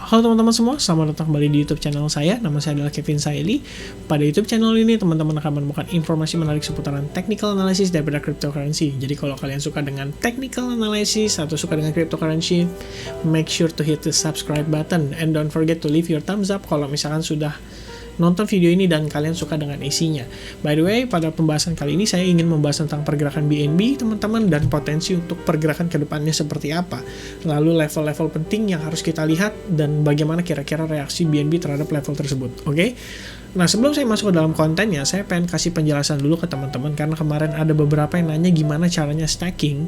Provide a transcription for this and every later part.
Halo teman-teman semua, selamat datang kembali di YouTube channel saya. Nama saya adalah Kevin Saili. Pada YouTube channel ini, teman-teman akan menemukan informasi menarik seputaran technical analysis daripada cryptocurrency. Jadi kalau kalian suka dengan technical analysis atau suka dengan cryptocurrency, make sure to hit the subscribe button and don't forget to leave your thumbs up kalau misalkan sudah nonton video ini dan kalian suka dengan isinya. By the way, pada pembahasan kali ini saya ingin membahas tentang pergerakan BNB teman-teman dan potensi untuk pergerakan kedepannya seperti apa. Lalu level-level penting yang harus kita lihat dan bagaimana kira-kira reaksi BNB terhadap level tersebut. Oke? Nah, sebelum saya masuk ke dalam kontennya, saya pengen kasih penjelasan dulu ke teman-teman karena kemarin ada beberapa yang nanya gimana caranya stacking.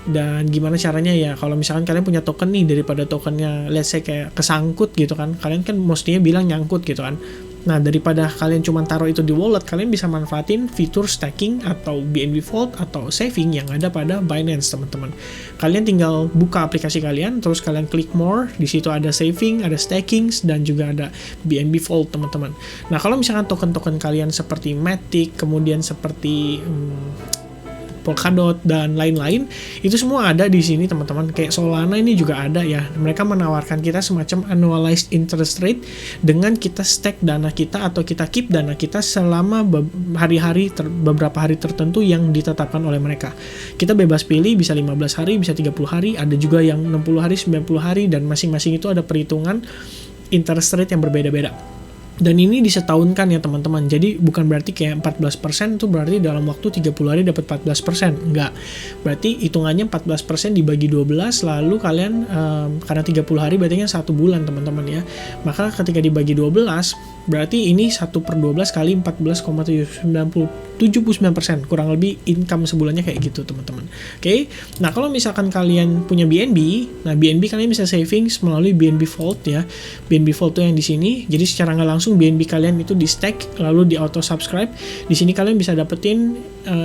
Dan gimana caranya ya kalau misalkan kalian punya token nih, daripada tokennya let's say kayak kesangkut gitu kan, kalian kan mestinya bilang nyangkut gitu kan. Nah, daripada kalian cuma taruh itu di wallet, kalian bisa manfaatin fitur stacking atau BNB Vault atau saving yang ada pada Binance, teman-teman. Kalian tinggal buka aplikasi kalian, terus kalian klik more, di situ ada saving, ada stacking, dan juga ada BNB Vault, teman-teman. Nah, kalau misalkan token-token kalian seperti Matic, kemudian seperti Polkadot dan lain-lain, itu semua ada di sini teman-teman. Kayak Solana ini juga ada ya. Mereka menawarkan kita semacam annualized interest rate dengan kita stack dana kita atau kita keep dana kita selama beberapa hari tertentu yang ditetapkan oleh mereka. Kita bebas pilih, bisa 15 hari, bisa 30 hari, ada juga yang 60 hari, 90 hari, dan masing-masing itu ada perhitungan interest rate yang berbeda-beda. Dan ini disetahunkan ya teman-teman. Jadi bukan berarti kayak 14% itu berarti dalam waktu 30 hari dapat 14%. Enggak. Berarti hitungannya 14% dibagi 12, lalu kalian karena 30 hari berarti kan 1 bulan teman-teman ya. Maka ketika dibagi 12, berarti ini 1/12 kali 14,79%. Kurang lebih income sebulannya kayak gitu teman-teman. Oke. Nah, kalau misalkan kalian punya BNB, nah BNB kalian bisa savings melalui BNB Vault ya. BNB Vault itu yang di sini. Jadi secara nggak langsung BNB kalian itu di stack lalu di auto subscribe. Di sini kalian bisa dapetin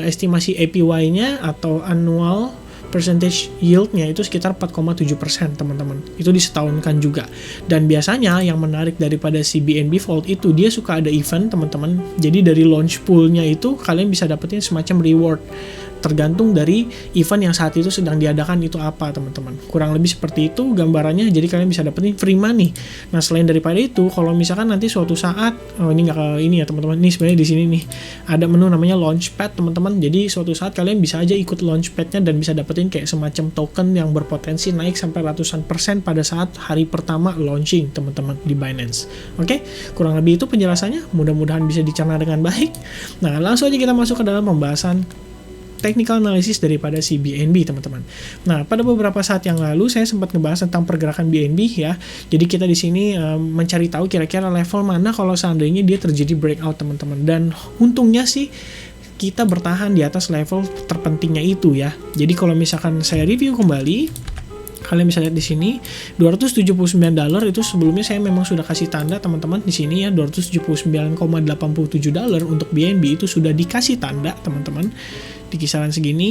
estimasi APY-nya atau annual percentage yield-nya itu sekitar 4,7% teman-teman. Itu disetahunkan juga. Dan biasanya yang menarik daripada si BNB Vault itu dia suka ada event teman-teman. Jadi dari launch pool-nya itu kalian bisa dapetin semacam reward. Tergantung dari event yang saat itu sedang diadakan itu apa teman-teman. Kurang lebih seperti itu gambarannya. Jadi kalian bisa dapetin free money. Nah, selain daripada itu, kalau misalkan nanti suatu saat ini nggak ke ini ya teman-teman. Ini sebenarnya di sini nih ada menu namanya launchpad teman-teman. Jadi suatu saat kalian bisa aja ikut launchpadnya dan bisa dapetin kayak semacam token yang berpotensi naik sampai ratusan persen pada saat hari pertama launching teman-teman di Binance. Oke, kurang lebih itu penjelasannya. Mudah-mudahan bisa dicerna dengan baik. Nah, langsung aja kita masuk ke dalam pembahasan technical analysis daripada si BNB teman-teman. Nah, pada beberapa saat yang lalu saya sempat ngebahas tentang pergerakan BNB ya. Jadi kita di sini mencari tahu kira-kira level mana kalau seandainya dia terjadi breakout teman-teman. Dan untungnya sih kita bertahan di atas level terpentingnya itu ya. Jadi kalau misalkan saya review kembali, kalian bisa lihat di sini $279 itu sebelumnya saya memang sudah kasih tanda teman-teman di sini ya, $279,87 untuk BNB itu sudah dikasih tanda teman-teman di kisaran segini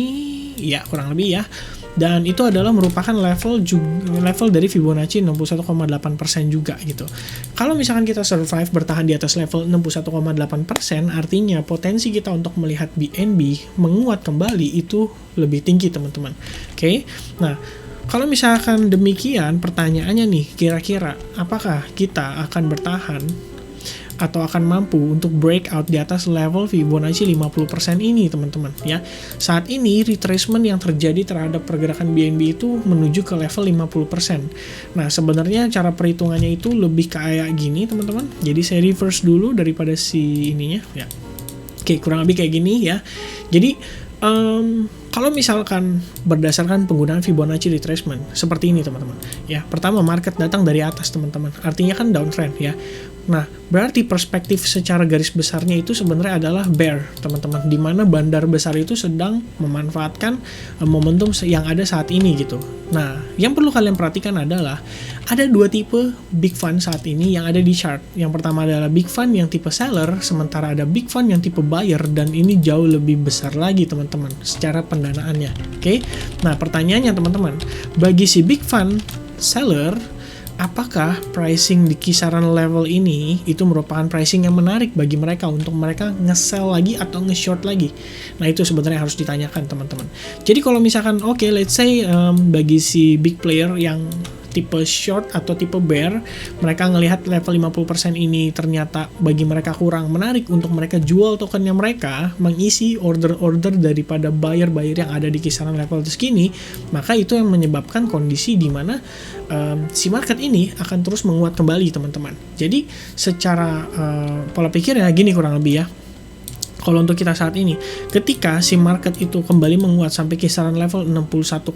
ya kurang lebih ya. Dan itu adalah merupakan level dari Fibonacci 61,8% juga gitu. Kalau misalkan kita survive bertahan di atas level 61,8%, artinya potensi kita untuk melihat BNB menguat kembali itu lebih tinggi teman-teman. Oke. Nah, kalau misalkan demikian, pertanyaannya nih, kira-kira apakah kita akan bertahan atau akan mampu untuk breakout di atas level Fibonacci 50% ini, teman-teman ya. Saat ini retracement yang terjadi terhadap pergerakan BNB itu menuju ke level 50%. Nah, sebenarnya cara perhitungannya itu lebih kayak gini, teman-teman. Jadi saya reverse dulu daripada si ininya ya. Oke, kurang lebih kayak gini ya. Jadi kalau misalkan berdasarkan penggunaan Fibonacci retracement seperti ini teman-teman ya, pertama market datang dari atas teman-teman, artinya kan downtrend ya. Nah, berarti perspektif secara garis besarnya itu sebenarnya adalah bear teman-teman, di mana bandar besar itu sedang memanfaatkan momentum yang ada saat ini gitu. Nah, yang perlu kalian perhatikan adalah ada dua tipe big fund saat ini yang ada di chart. Yang pertama adalah big fund yang tipe seller, sementara ada big fund yang tipe buyer, dan ini jauh lebih besar lagi teman-teman secara pendanaannya. Oke. Nah, pertanyaannya teman-teman, bagi si big fund seller, apakah pricing di kisaran level ini itu merupakan pricing yang menarik bagi mereka untuk mereka nge-sell lagi atau nge-short lagi? Nah, itu sebenarnya harus ditanyakan teman-teman. Jadi kalau misalkan let's say bagi si big player yang tipe short atau tipe bear, mereka ngelihat level 50% ini ternyata bagi mereka kurang menarik untuk mereka jual tokennya mereka, mengisi order-order daripada buyer-buyer yang ada di kisaran level segini, maka itu yang menyebabkan kondisi di mana si market ini akan terus menguat kembali, teman-teman. Jadi secara pola pikirnya gini kurang lebih ya. Kalau untuk kita saat ini, ketika si market itu kembali menguat sampai kisaran level 61,8%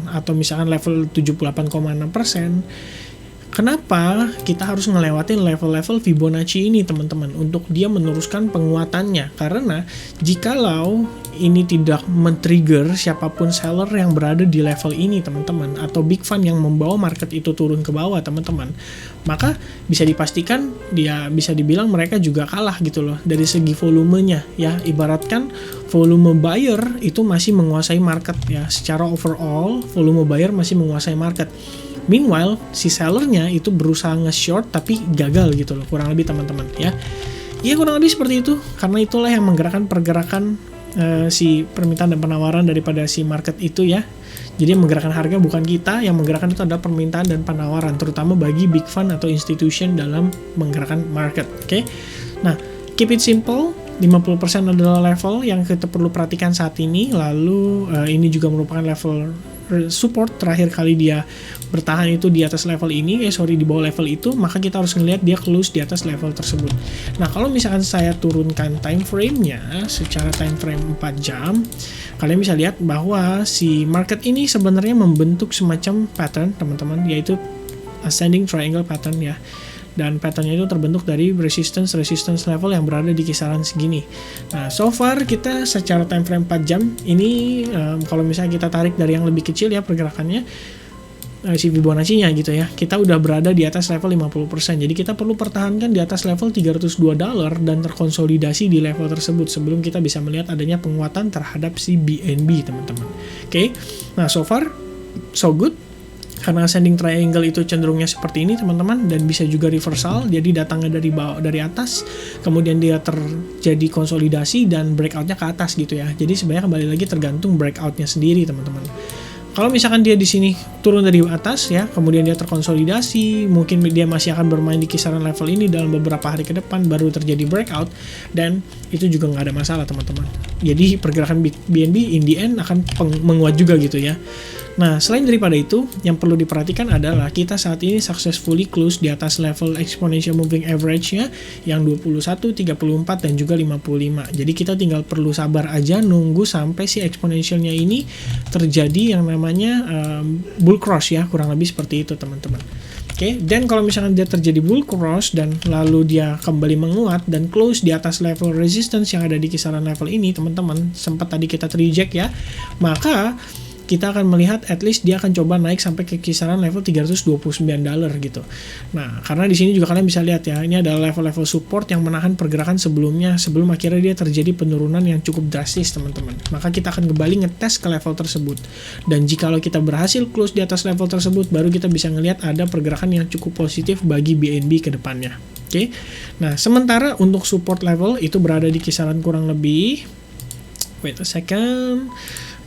atau misalkan level 78,6%, kenapa kita harus ngelewatin level-level Fibonacci ini, teman-teman, untuk dia meneruskan penguatannya? Karena jikalau ini tidak men-trigger siapapun seller yang berada di level ini, teman-teman, atau big fund yang membawa market itu turun ke bawah, teman-teman, maka bisa dipastikan dia bisa dibilang mereka juga kalah gitu loh dari segi volumenya ya. Ibaratkan volume buyer itu masih menguasai market ya, secara overall volume buyer masih menguasai market. Meanwhile, si sellernya itu berusaha nge-short tapi gagal gitu loh, kurang lebih, teman-teman ya. Ya kurang lebih seperti itu, karena itulah yang menggerakkan pergerakan si permintaan dan penawaran daripada si market itu ya. Jadi yang menggerakkan harga bukan kita, yang menggerakkan itu adalah permintaan dan penawaran, terutama bagi big fund atau institution dalam menggerakkan market. Oke? Nah, keep it simple. 50% adalah level yang kita perlu perhatikan saat ini. Lalu ini juga merupakan level support terakhir kali dia bertahan itu di atas level ini, di bawah level itu, maka kita harus ngelihat dia close di atas level tersebut. Nah, kalau misalkan saya turunkan time frame-nya secara time frame 4 jam, kalian bisa lihat bahwa si market ini sebenarnya membentuk semacam pattern, teman-teman, yaitu ascending triangle pattern ya. Dan patternnya itu terbentuk dari resistance level yang berada di kisaran segini. Nah, so far kita secara time frame 4 jam ini kalau misalnya kita tarik dari yang lebih kecil ya pergerakannya, si Fibonacci-nya gitu ya, kita udah berada di atas level 50%. Jadi kita perlu pertahankan di atas level $302 dan terkonsolidasi di level tersebut sebelum kita bisa melihat adanya penguatan terhadap si BNB, teman-teman. Oke. Nah, so far so good. Karena ascending triangle itu cenderungnya seperti ini, teman-teman, dan bisa juga reversal, jadi datangnya dari bawah, dari atas, kemudian dia terjadi konsolidasi dan breakoutnya ke atas gitu ya. Jadi sebenarnya kembali lagi tergantung breakoutnya sendiri, teman-teman. Kalau misalkan dia di sini turun dari atas ya, kemudian dia terkonsolidasi, mungkin dia masih akan bermain di kisaran level ini dalam beberapa hari ke depan, baru terjadi breakout, dan itu juga nggak ada masalah, teman-teman. Jadi pergerakan BNB in the end akan menguat juga gitu ya. Nah, selain daripada itu, yang perlu diperhatikan adalah kita saat ini successfully close di atas level exponential moving average-nya yang 21, 34, dan juga 55. Jadi kita tinggal perlu sabar aja nunggu sampai si exponential-nya ini terjadi yang namanya bull cross ya, kurang lebih seperti itu, teman-teman. Oke, dan kalau misalkan dia terjadi bull cross dan lalu dia kembali menguat dan close di atas level resistance yang ada di kisaran level ini, teman-teman, sempat tadi kita reject ya, maka kita akan melihat at least dia akan coba naik sampai ke kisaran level $329 gitu. Nah, karena di sini juga kalian bisa lihat ya, ini adalah level-level support yang menahan pergerakan sebelumnya, sebelum akhirnya dia terjadi penurunan yang cukup drastis, teman-teman. Maka kita akan kembali ngetes ke level tersebut. Dan jikalau kita berhasil close di atas level tersebut, baru kita bisa ngelihat ada pergerakan yang cukup positif bagi BNB ke depannya. Oke. Nah, sementara untuk support level itu berada di kisaran kurang lebih, wait a second.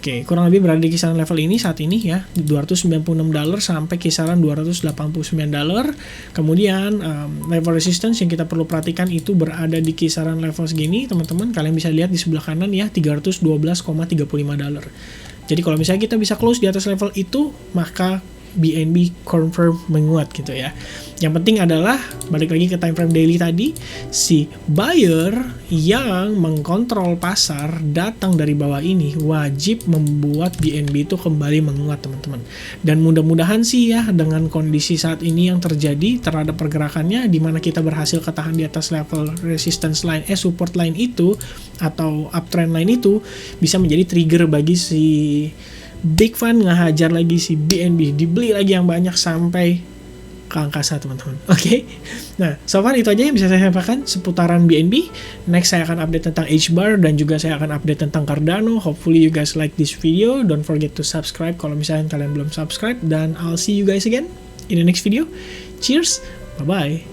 Oke, kurang lebih berada di kisaran level ini saat ini ya, $296 sampai kisaran $289. Kemudian level resistance yang kita perlu perhatikan itu berada di kisaran level segini, teman-teman. Kalian bisa lihat di sebelah kanan ya, $312,35. Jadi kalau misalnya kita bisa close di atas level itu, maka BNB confirm menguat gitu ya. Yang penting adalah balik lagi ke time frame daily tadi, si buyer yang mengkontrol pasar datang dari bawah ini wajib membuat BNB itu kembali menguat, teman-teman. Dan mudah-mudahan sih ya dengan kondisi saat ini yang terjadi terhadap pergerakannya, di mana kita berhasil ketahan di atas level resistance line, support line itu atau uptrend line itu bisa menjadi trigger bagi si big fund ngehajar lagi si BNB, dibeli lagi yang banyak sampai ke angkasa, teman-teman. Oke. Nah, so far itu aja yang bisa saya sampaikan seputaran BNB. Next saya akan update tentang HBAR dan juga saya akan update tentang Cardano. Hopefully you guys like this video. Don't forget to subscribe kalau misalnya kalian belum subscribe, dan I'll see you guys again in the next video. Cheers. Bye-bye.